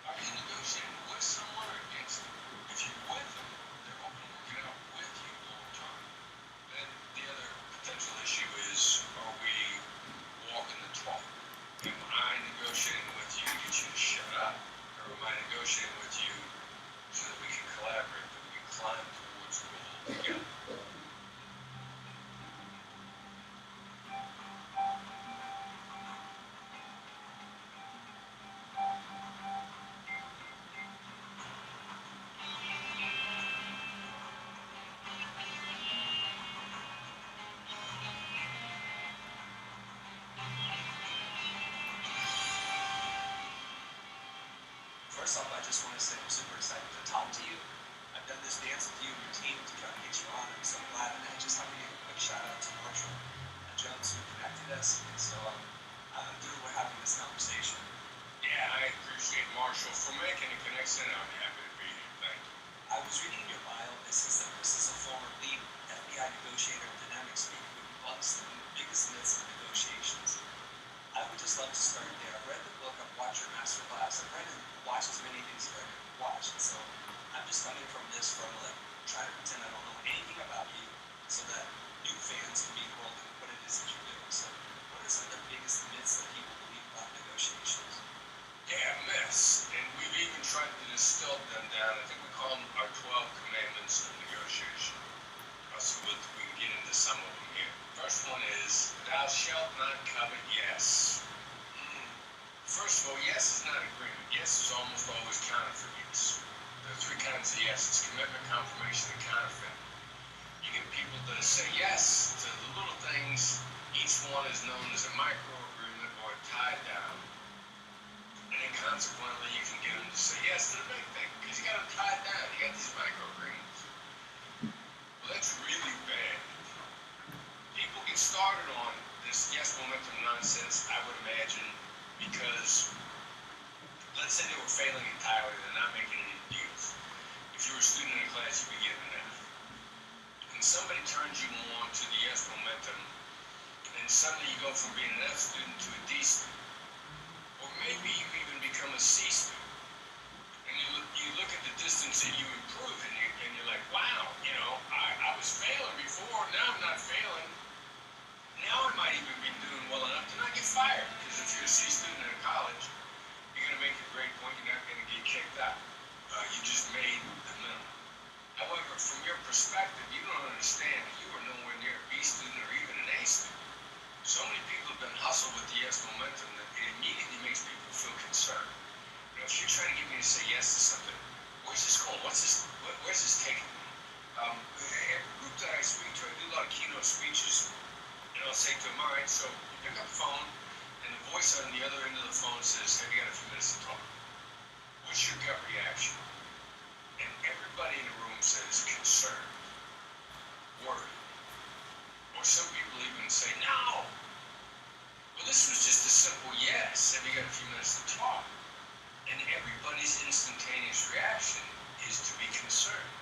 Are you negotiating with someone or against them? If you're with them, they're hoping to work it out with you long term. Then the other potential issue is, are we walking the talk? Am I negotiating with you to get you to shut up? Or am I negotiating with you so that we can collaborate, that we can climb towards a goal together? First off, I just want to say I'm super excited to talk to you. I've done this dance with you and your team to try to get you on. I'm so glad, and I just have to give a quick shout out to Marshall and Jones who connected us, and so I'm thrilled we're having this conversation. Yeah, I appreciate Marshall for making a connection. I'm happy to be here. Thank you. I was reading your bio. It says that Chris is a former lead FBI negotiator and dynamic speaker who debunks the biggest myths of negotiations. I would just love to start there. I've read the book, I've watched your masterclass, I've read and watched as many things as I can watch, and so I'm just coming from this from like trying to pretend I don't know anything about you so that new fans can be enrolled in what it is that you're doing. So what are some of the biggest myths that people believe about negotiations? Yeah, myths. And we've even tried to distill them down. I think we call them our 12 commandments of negotiation. So we can get into some of them here. First one is, thou shalt not covet yes. First of all, yes is not agreement. Yes is almost always counterfeit yes. There are three kinds of yes. It's commitment, confirmation, and counterfeit. You get people that say yes to the little things. Each one is known as a micro agreement or a tie down. And then consequently, you can get them to say yes to the big thing because you got them tied down. You got these micro agreements. Well, that's really bad. People get started on this yes momentum nonsense, I would imagine, because let's say they were failing entirely, they're not making any deals. If you were a student in a class, you'd be getting an F. And somebody turns you on to the yes momentum, and suddenly you go from being an F student to a D student. Or maybe you even become a C student. And you look at the distance that you improve, and you're like, wow, I was failing before, now I'm not failing. Now I might even be doing well enough to not get fired. Because if you're a C student in college, you're going to make a grade point, you're not going to get kicked out. You just made the minimum. However, from your perspective, you don't understand that you are nowhere near a B student or even an A student. So many people have been hustled with the yes momentum that it immediately makes people feel concerned. If you're trying to get me to say yes to something, where's this going? Where's this taking me? Every group that I speak to, I do a lot of keynote speeches, and I'll say to them, all right, so you pick up the phone, and the voice on the other end of the phone says, have you got a few minutes to talk? What's your gut reaction? And everybody in the room says concerned, worried. Or some people even say, no. Well, this was just a simple yes. Have you got a few minutes to talk? And everybody's instantaneous reaction is to be concerned.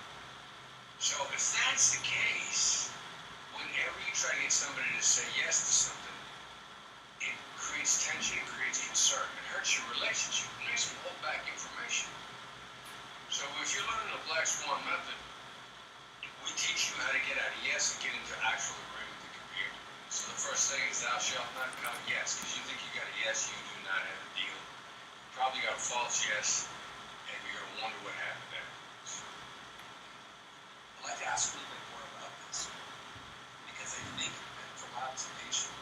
So if that's the case, whenever you try to get somebody to say yes to something, it creates tension, it creates concern, it hurts your relationship, it makes them hold back information. So if you're learning the Black Swan method, we teach you how to get out of yes and get into actual agreement that can be agreement. So the first thing is thou shalt not covet yes, because you think you got a yes, you do not have a deal. You probably got a false yes, and you're going to wonder what happened afterwards. I'd like to ask a little bit more about this because I think, and from my observation,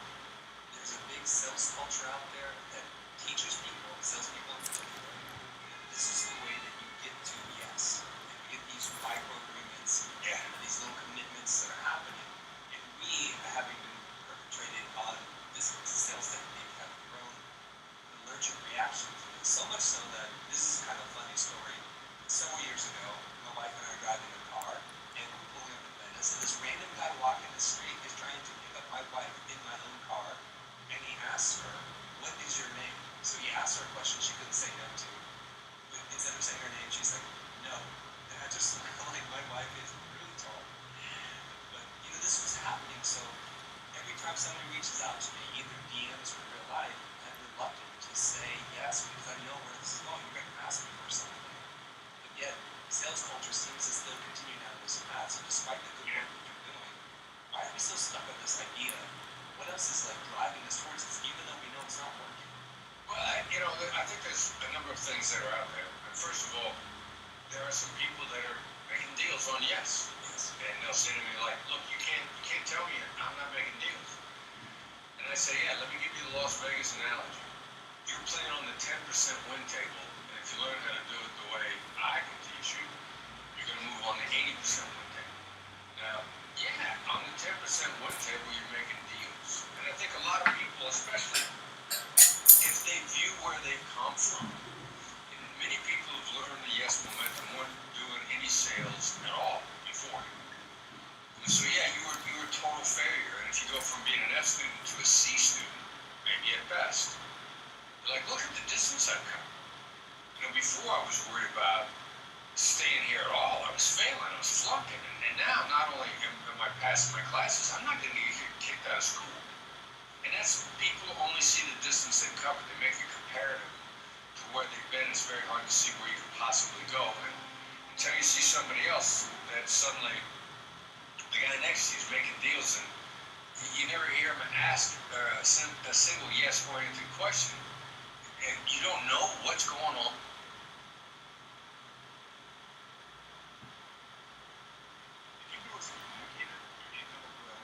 there's a big sales culture out there that teaches people, salespeople in particular, this is the way that you get to yes. And you get these micro agreements, these little commitments that are happening. And we, having been perpetrated on this sales technique, have grown an allergic reaction to it. So much so that this is kind of a funny story. Several years ago, my wife and I are driving a car, and we're pulling up to Venice, and this random guy walking the street is trying to pick up my wife in my own car, and he asks her, "What is your name?" So he asked her a question she couldn't say no to. But instead of saying her name, she's like, "No." And I just like, my wife is really tall. But, this was happening, so every time somebody reaches out to me, either DMs or real life, I'm reluctant to say yes because I know where this is going. You're going to ask me for something. But yet, sales culture seems to still continue down this path. So despite the good work that you're doing, why are we still stuck on this idea? What else is driving us towards this, even though we know it's not working? Well, I think there's a number of things that are out there. And first of all, there are some people that are making deals on yes. And they'll say to me like, "Look, you can't tell me I'm not making deals." And I say, "Yeah, let me give you the Las Vegas analogy. You're playing on the 10% win table, and if you learn how to do it the way I can teach you, you're going to move on the 80% win table." Now, on the 10% win table, you're making deals. And I think a lot of people, especially if they view where they've come from, and many people have learned the yes momentum weren't doing any sales at all before. And so you were a total failure. And if you go from being an F student to a C student, maybe at best, you're like, "Look at the distance I've come." Before I was worried about staying here at all. I was failing. I was flunking. And now, not only am I passing my classes, I'm not going to get kicked out of school. And that's people only see the distance they've covered. They make it comparative to where they've been. It's very hard to see where you can possibly go. And until you see somebody else that suddenly the guy next to you is making deals, and you never hear him ask a single yes-oriented question, and you don't know what's going on. If you grow as a communicator, your income will grow,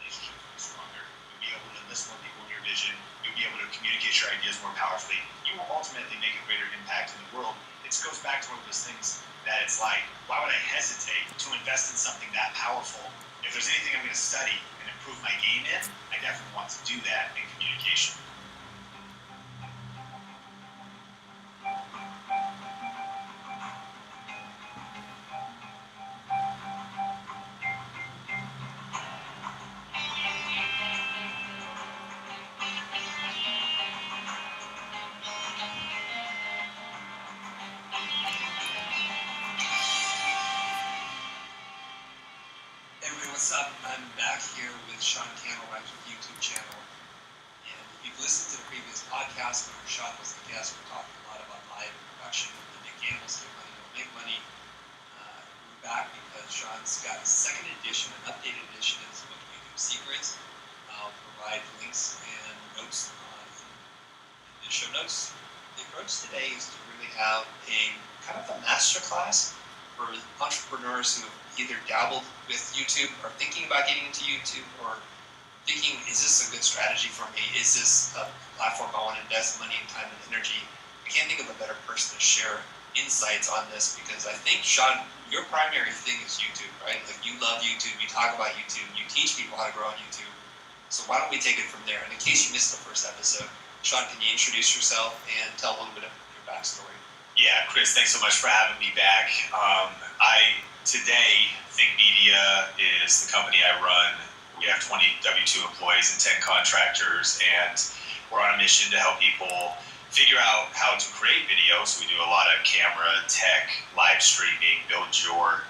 relationships will be stronger, you'll be able to list more people in your vision, you'll be able to communicate your ideas more powerfully. You will ultimately make a greater impact in the world. It goes back to one of those things that it's like, why would I hesitate to invest in something that powerful? If there's anything I'm going to study and improve my game in, I definitely want to do that in communication. What's up? I'm back here with Sean Candlewright's YouTube channel. And if you've listened to the previous podcast where Sean was the guest, we're talking a lot about live production, the big gambles, Get Money, Don't Make Money. We're back because Sean's got a second edition, an updated edition of his book, YouTube Secrets. I'll provide links and notes in the show notes. The approach today is to really have a kind of a masterclass for entrepreneurs who have either dabbled with YouTube or thinking about getting into YouTube or thinking, is this a good strategy for me? Is this a platform I want to invest money and time and energy? I can't think of a better person to share insights on this because I think, Sean, your primary thing is YouTube, right? Like you love YouTube, you talk about YouTube, you teach people how to grow on YouTube. So why don't we take it from there? And in case you missed the first episode, Sean, can you introduce yourself and tell a little bit of your backstory? Yeah, Chris, thanks so much for having me back. Today, Think Media is the company I run. We have 20 W-2 employees and 10 contractors, and we're on a mission to help people figure out how to create videos. We do a lot of camera, tech, live streaming, build your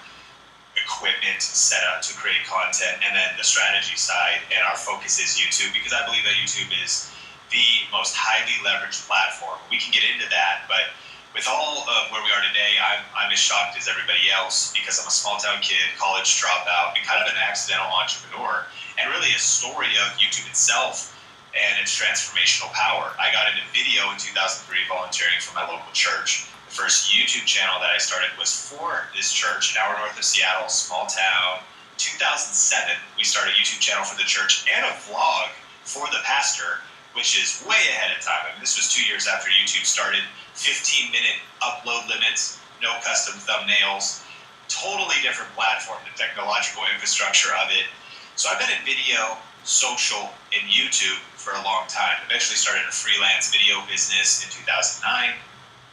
equipment set up to create content, and then the strategy side, and our focus is YouTube, because I believe that YouTube is the most highly leveraged platform. We can get into that, but with all of where we are today, I'm as shocked as everybody else because I'm a small town kid, college dropout, and kind of an accidental entrepreneur. And really a story of YouTube itself and its transformational power. I got into video in 2003 volunteering for my local church. The first YouTube channel that I started was for this church, an hour north of Seattle, small town. 2007, we started a YouTube channel for the church and a vlog for the pastor, which is way ahead of time. I mean, this was 2 years after YouTube started. 15-minute upload limits, no custom thumbnails, totally different platform, the technological infrastructure of it. So I've been in video, social, and YouTube for a long time. Eventually started a freelance video business in 2009,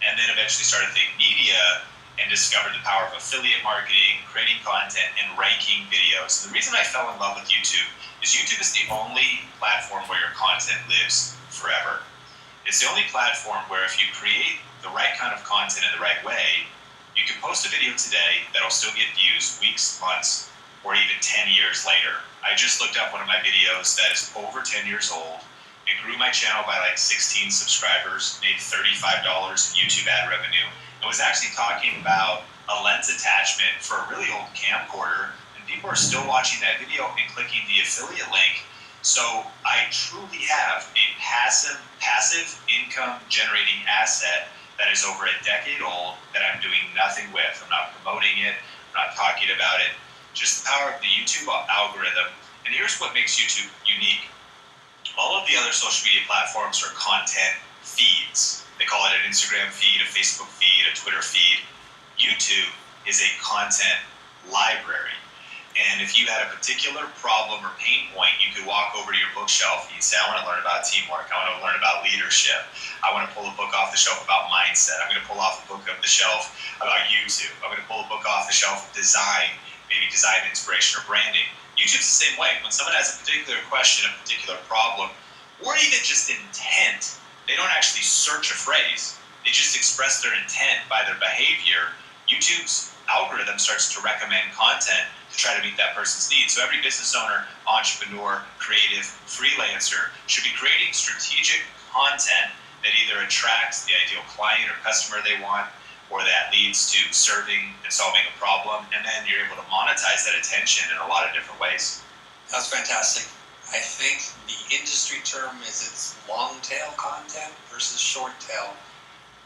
and then eventually started Think Media and discovered the power of affiliate marketing, creating content, and ranking videos. And the reason I fell in love with YouTube is YouTube is the only platform where your content lives forever. It's the only platform where if you create the right kind of content in the right way, you can post a video today that'll still get views weeks, months, or even 10 years later. I just looked up one of my videos that is over 10 years old. It grew my channel by like 16 subscribers, made $35 in YouTube ad revenue. It was actually talking about a lens attachment for a really old camcorder, and people are still watching that video and clicking the affiliate link. So I truly have a passive income generating asset that is over a decade old that I'm doing nothing with. I'm not promoting it, I'm not talking about it, just the power of the YouTube algorithm. And here's what makes YouTube unique. All of the other social media platforms are content feeds. They call it an Instagram feed, a Facebook feed, a Twitter feed. YouTube is a content library. And if you had a particular problem or pain point, you could walk over to your bookshelf and you'd say, I want to learn about teamwork. I want to learn about leadership. I want to pull a book off the shelf about mindset. I'm going to pull off a book off the shelf about YouTube. I'm going to pull a book off the shelf of design, maybe design inspiration or branding. YouTube's the same way. When someone has a particular question, a particular problem, or even just intent, they don't actually search a phrase. They just express their intent by their behavior. YouTube's algorithm starts to recommend content to try to meet that person's needs. So every business owner, entrepreneur, creative, freelancer should be creating strategic content that either attracts the ideal client or customer they want, or that leads to serving and solving a problem, and then you're able to monetize that attention in a lot of different ways. That's fantastic. I think the industry term is it's long tail content versus short tail.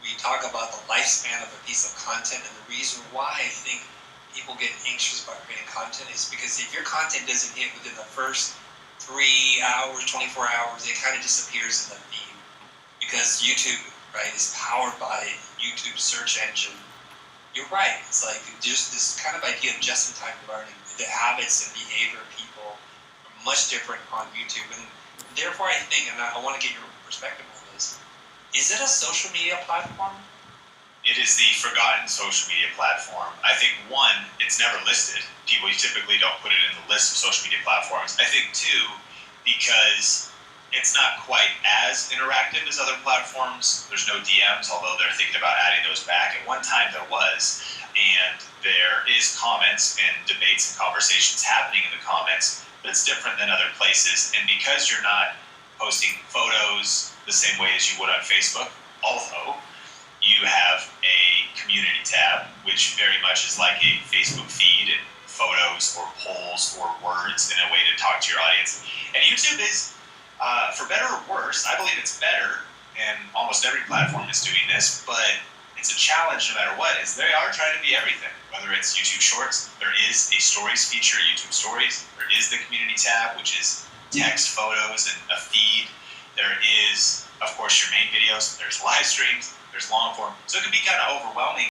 We talk about the lifespan of a piece of content, and the reason why I think people get anxious about creating content is because if your content doesn't hit within the first 3 hours, 24 hours, it kind of disappears in the feed. Because YouTube, right, is powered by YouTube search engine. You're right. It's like just this kind of idea of just-in-time learning. The habits and behavior of people are much different on YouTube, and therefore I think, and I want to get your perspective on this, is it a social media platform? It is the forgotten social media platform. I think, one, it's never listed. People typically don't put it in the list of social media platforms. I think, two, because it's not quite as interactive as other platforms. There's no DMs, although they're thinking about adding those back. At one time there was, and there is comments and debates and conversations happening in the comments, but it's different than other places. And because you're not posting photos the same way as you would on Facebook, although you have a community tab, which very much is like a Facebook feed, and photos or polls or words in a way to talk to your audience. And YouTube is, for better or worse, I believe it's better, and almost every platform is doing this, but it's a challenge no matter what, is they are trying to be everything. Whether it's YouTube Shorts, there is a Stories feature, YouTube Stories, there is the community tab, which is text, photos, and a feed. There is, of course, your main videos, there's live streams, there's long form, so it can be kind of overwhelming.